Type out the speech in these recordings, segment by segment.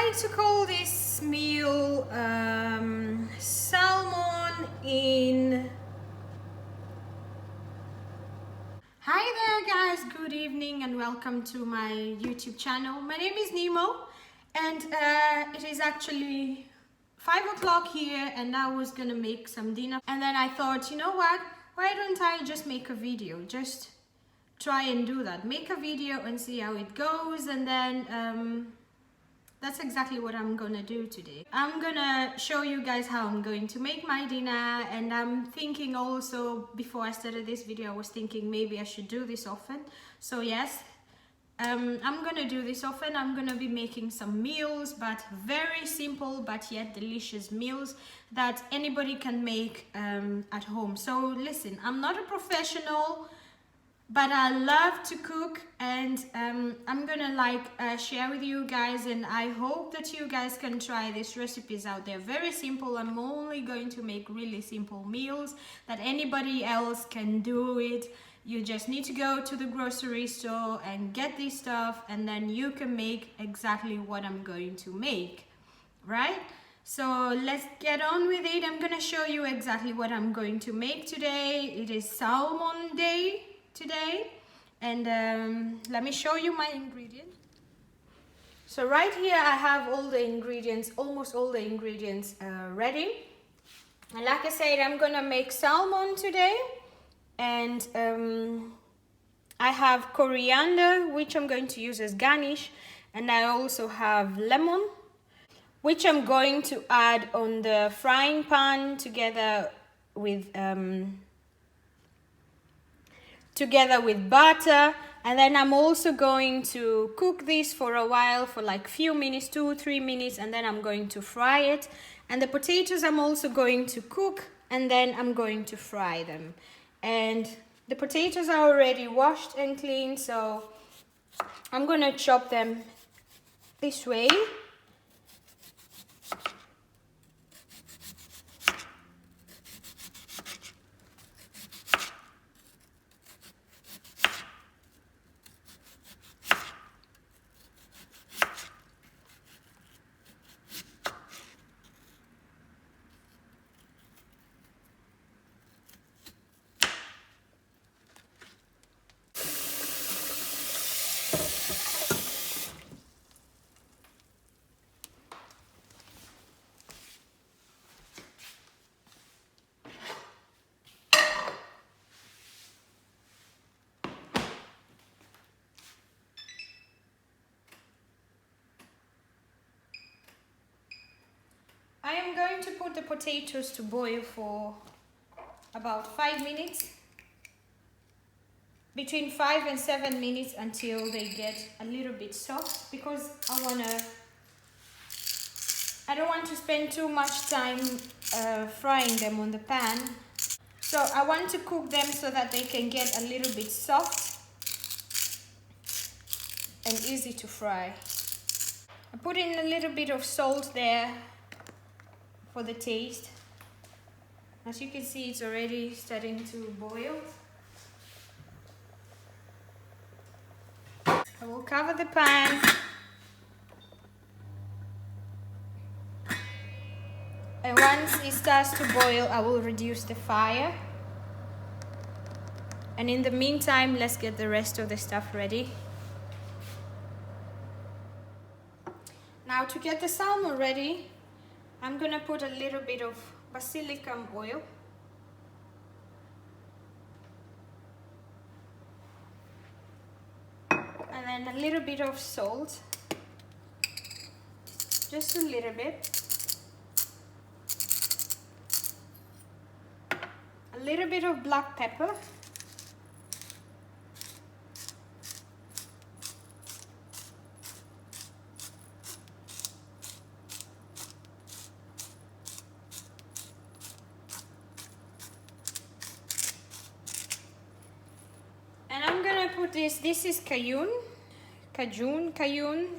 like to call this meal salmon in... Hi there guys, good evening and welcome to my YouTube channel. My name is Nemo and it is actually 5 o'clock here and I was gonna make some dinner, and then I thought, you know what, why don't I just make a video, just try and do that, make a video and see how it goes. And then that's exactly what I'm gonna do today. I'm gonna show you guys how I'm going to make my dinner, and I'm thinking also, before I started this video, I was thinking maybe I should do this often. So yes, I'm gonna do this often. I'm gonna be making some meals, but very simple but yet delicious meals that anybody can make at home. So listen, I'm not a professional, but I love to cook, and I'm gonna share with you guys, and I hope that you guys can try these recipes out there. Very simple. I'm only going to make really simple meals that anybody else can do it. You just need to go to the grocery store and get this stuff, and then you can make exactly what I'm going to make, right? So let's get on with it. I'm gonna show you exactly what I'm going to make today. It is salmon day today, and let me show you my ingredients. So right here I have all the ingredients, almost all the ingredients ready. And like I said, I'm gonna make salmon today, and I have coriander, which I'm going to use as garnish, and I also have lemon, which I'm going to add on the frying pan together with butter. And then I'm also going to cook this for a while, for like few minutes, 2-3 minutes, and then I'm going to fry it. And the potatoes I'm also going to cook, and then I'm going to fry them. And the potatoes are already washed and cleaned, so I'm gonna chop them this way. I am going to put the potatoes to boil for about 5 minutes, between 5 and 7 minutes, until they get a little bit soft, because I don't want to spend too much time frying them on the pan. So I want to cook them so that they can get a little bit soft and easy to fry. I put in a little bit of salt there for the taste. As you can see, it's already starting to boil. I will cover the pan. And once it starts to boil, I will reduce the fire. And in the meantime, let's get the rest of the stuff ready. Now, to get the salmon ready, I'm gonna put a little bit of basilicum oil. And then a little bit of salt. Just a little bit. A little bit of black pepper. And I'm gonna put this is cajun.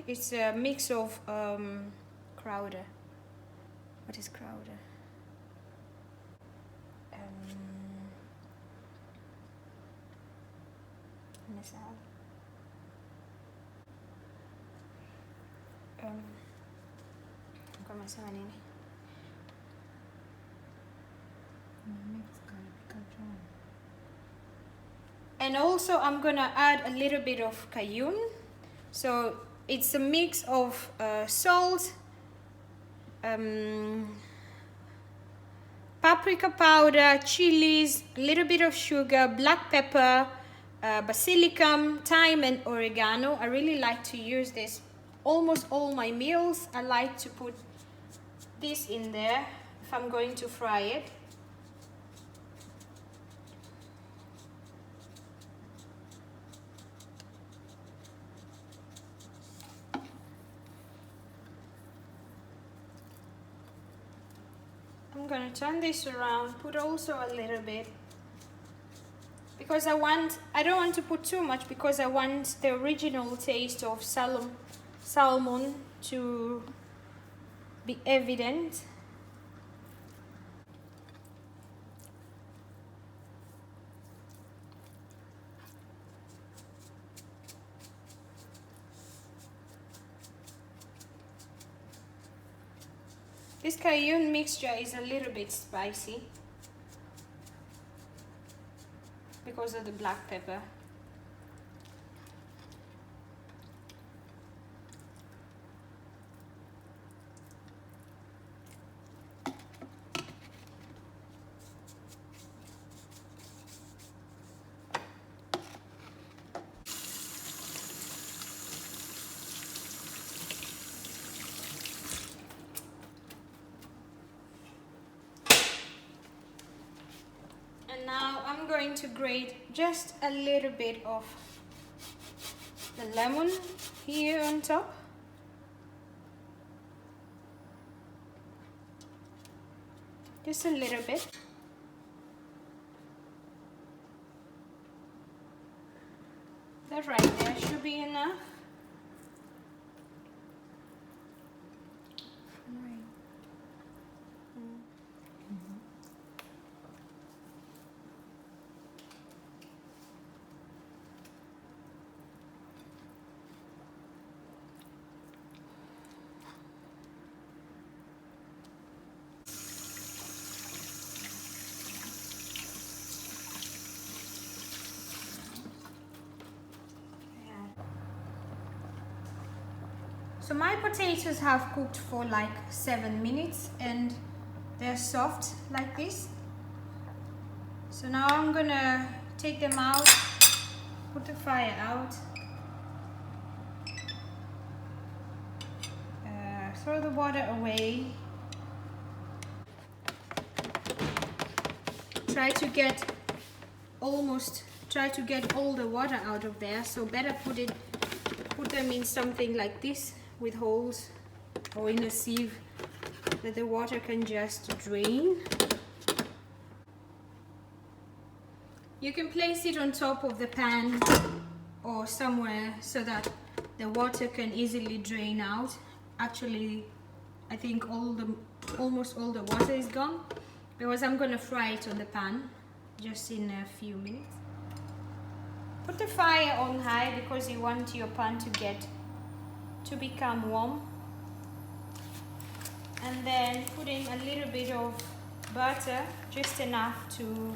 It's a mix of Kruiden. What is Kruiden? And also I'm gonna add a little bit of cayenne. So it's a mix of salt, paprika powder, chilies, a little bit of sugar, black pepper, basilicum, thyme and oregano. I really like to use this almost all my meals. I like to put this in there if I'm going to fry it. I'm gonna turn this around, put also a little bit, because I don't want to put too much, because I want the original taste of salmon to be evident. This cayenne mixture is a little bit spicy because of the black pepper. And now I'm going to grate just a little bit of the lemon here on top. Just a little bit. That right there should be enough. So my potatoes have cooked for like 7 minutes and they're soft like this. So now I'm gonna take them out, put the fire out, throw the water away. Try to get all the water out of there. So better put them in something like this with holes, or in a sieve that the water can just drain. You can place it on top of the pan or somewhere so that the water can easily drain out. Actually, I think almost all the water is gone, because I'm gonna fry it on the pan just in a few minutes. Put the fire on high because you want your pan to become warm. And then put in a little bit of butter, just enough to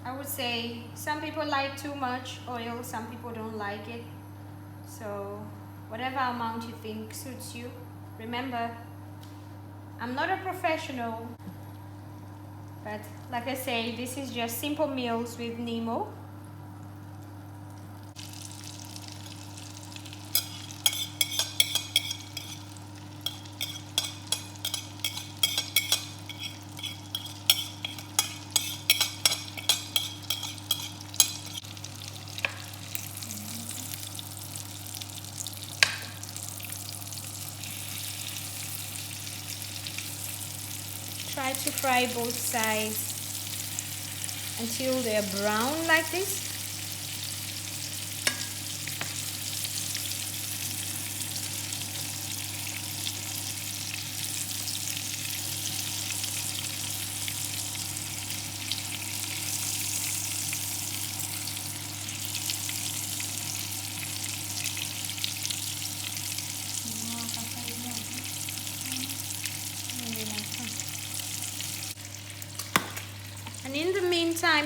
I would say some people like too much oil, some people don't like it. So whatever amount you think suits you. Remember, I'm not a professional, but like I say, this is just simple meals with Nemo. Try to fry both sides until they're brown like this.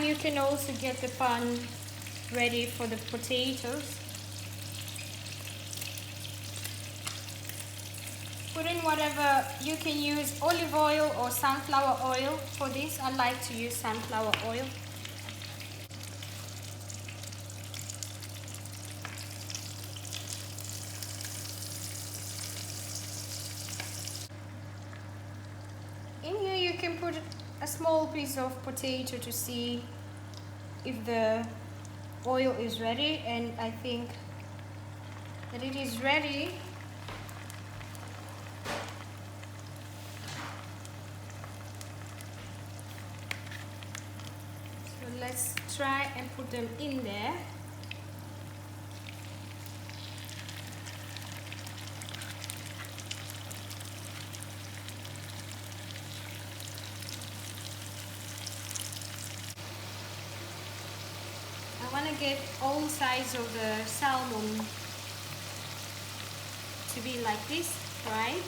you can also get the pan ready for the potatoes. Put in whatever, you can use olive oil or sunflower oil for this. I like to use sunflower oil. In here you can put a small piece of potato to see if the oil is ready, and I think that it is ready. So let's try and put them in there. I want to get all sides of the salmon to be like this, right?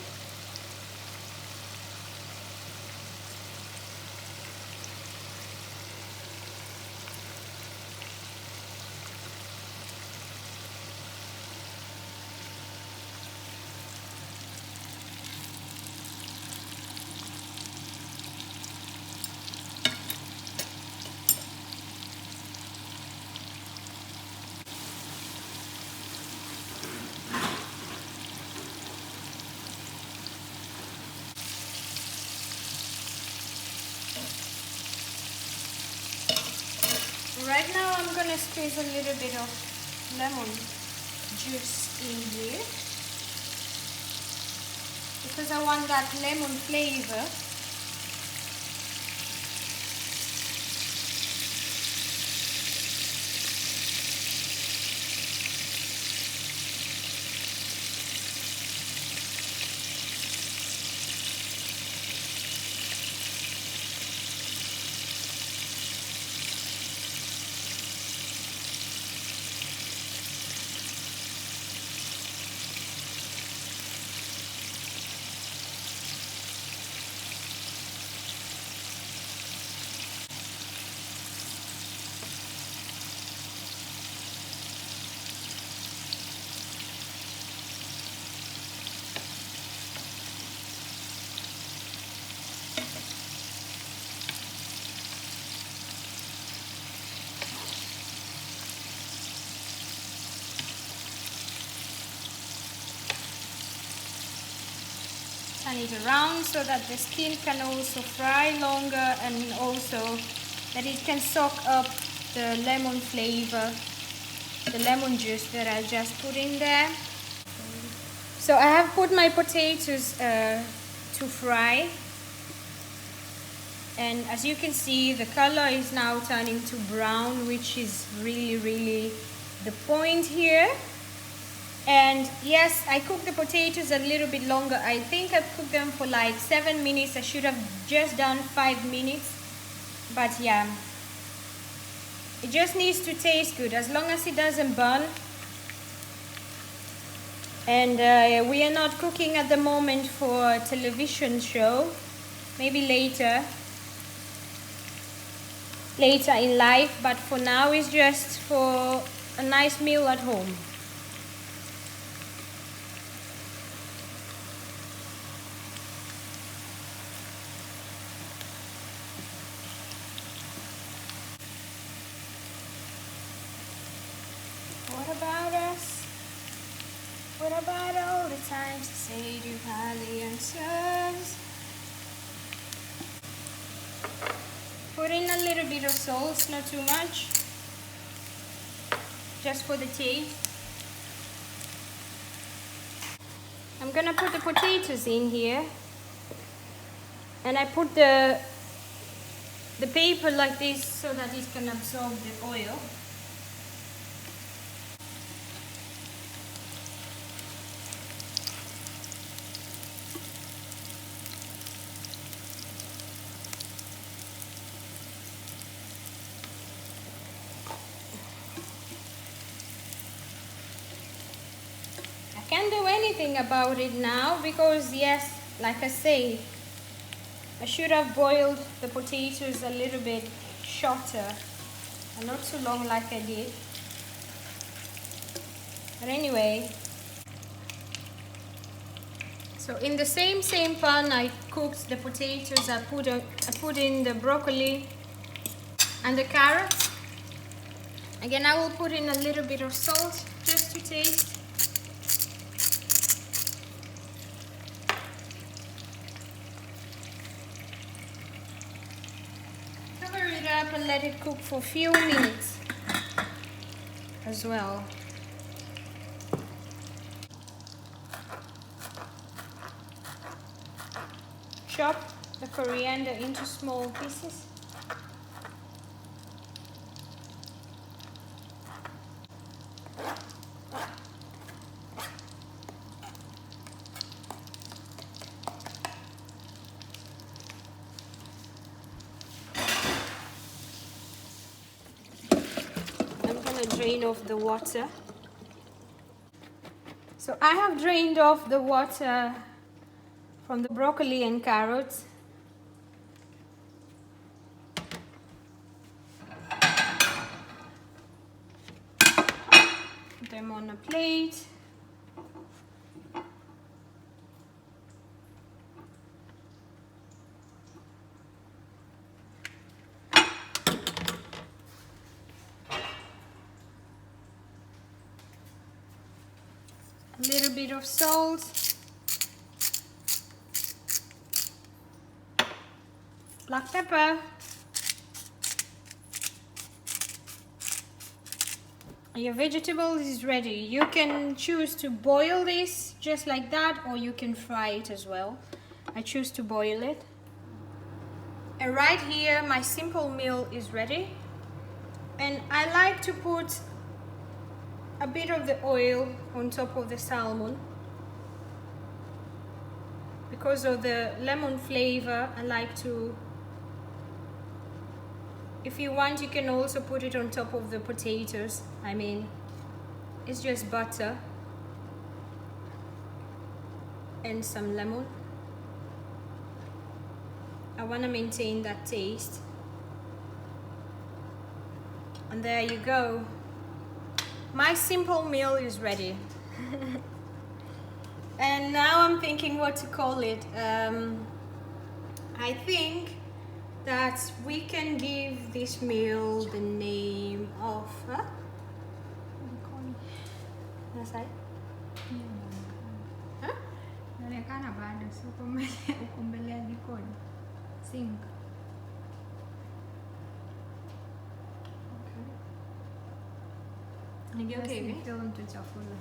Right now I'm gonna squeeze a little bit of lemon juice in here because I want that lemon flavor. Turn it around so that the skin can also fry longer, and also that it can soak up the lemon flavor, the lemon juice that I just put in there. So I have put my potatoes to fry, and as you can see the color is now turning to brown, which is really the point here. And yes, I cooked the potatoes a little bit longer. I think I cooked them for like 7 minutes. I should have just done 5 minutes. But yeah, it just needs to taste good as long as it doesn't burn. And we are not cooking at the moment for a television show. Maybe later in life, but for now it's just for a nice meal at home. What about us? What about all the times you say you hardly answers? Put in a little bit of salt, not too much, just for the taste. I'm gonna put the potatoes in here, and I put the paper like this so that it can absorb the oil. Can't do anything about it now because yes, like I say, I should have boiled the potatoes a little bit shorter and not too long like I did. But anyway, so in the same pan I cooked the potatoes. I put in the broccoli and the carrots. Again, I will put in a little bit of salt just to taste. Cover it up and let it cook for a few minutes as well. Chop the coriander into small pieces. I'm going to drain off the water. So I have drained off the water from the broccoli and carrots. Put them on a plate. A little bit of salt. Black pepper. Your vegetables is ready. You can choose to boil this just like that, or you can fry it as well. I choose to boil it. And right here my simple meal is ready. And I like to put a bit of the oil on top of the salmon. Because of the lemon flavor, I like to. If you want, you can also put it on top of the potatoes. I mean, it's just butter and some lemon. I want to maintain that taste. And there you go. My simple meal is ready. And now I'm thinking what to call it. I think that we can give this meal the name of Nasay? Huh? Nalekana baada suko uko mbele ya jikoni. Sink. Okay. Ndio mtu chakula.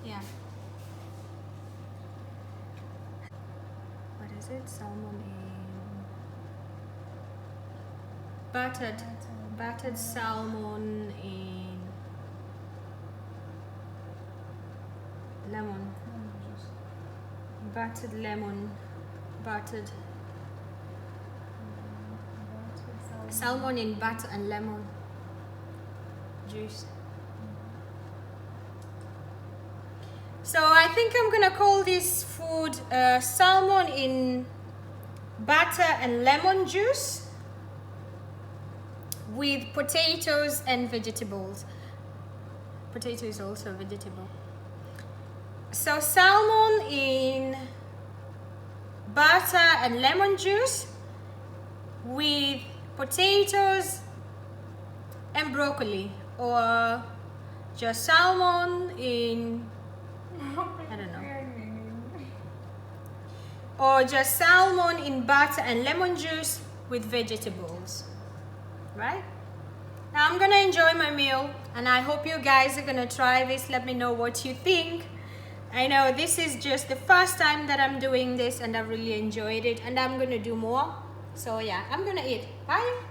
Yeah. What is it? Salmon in battered salmon in lemon. Battered lemon. Battered salmon in butter and lemon juice. So I think I'm gonna call this food salmon in butter and lemon juice with potatoes and vegetables. Potato is also a vegetable. So salmon in butter and lemon juice with potatoes and broccoli, or just salmon in, I don't know, or just salmon in butter and lemon juice with vegetables, right? Now I'm gonna enjoy my meal, and I hope you guys are gonna try this. Let me know what you think. I know this is just the first time that I'm doing this, and I really enjoyed it, and I'm gonna do more. So yeah, I'm gonna eat. Bye.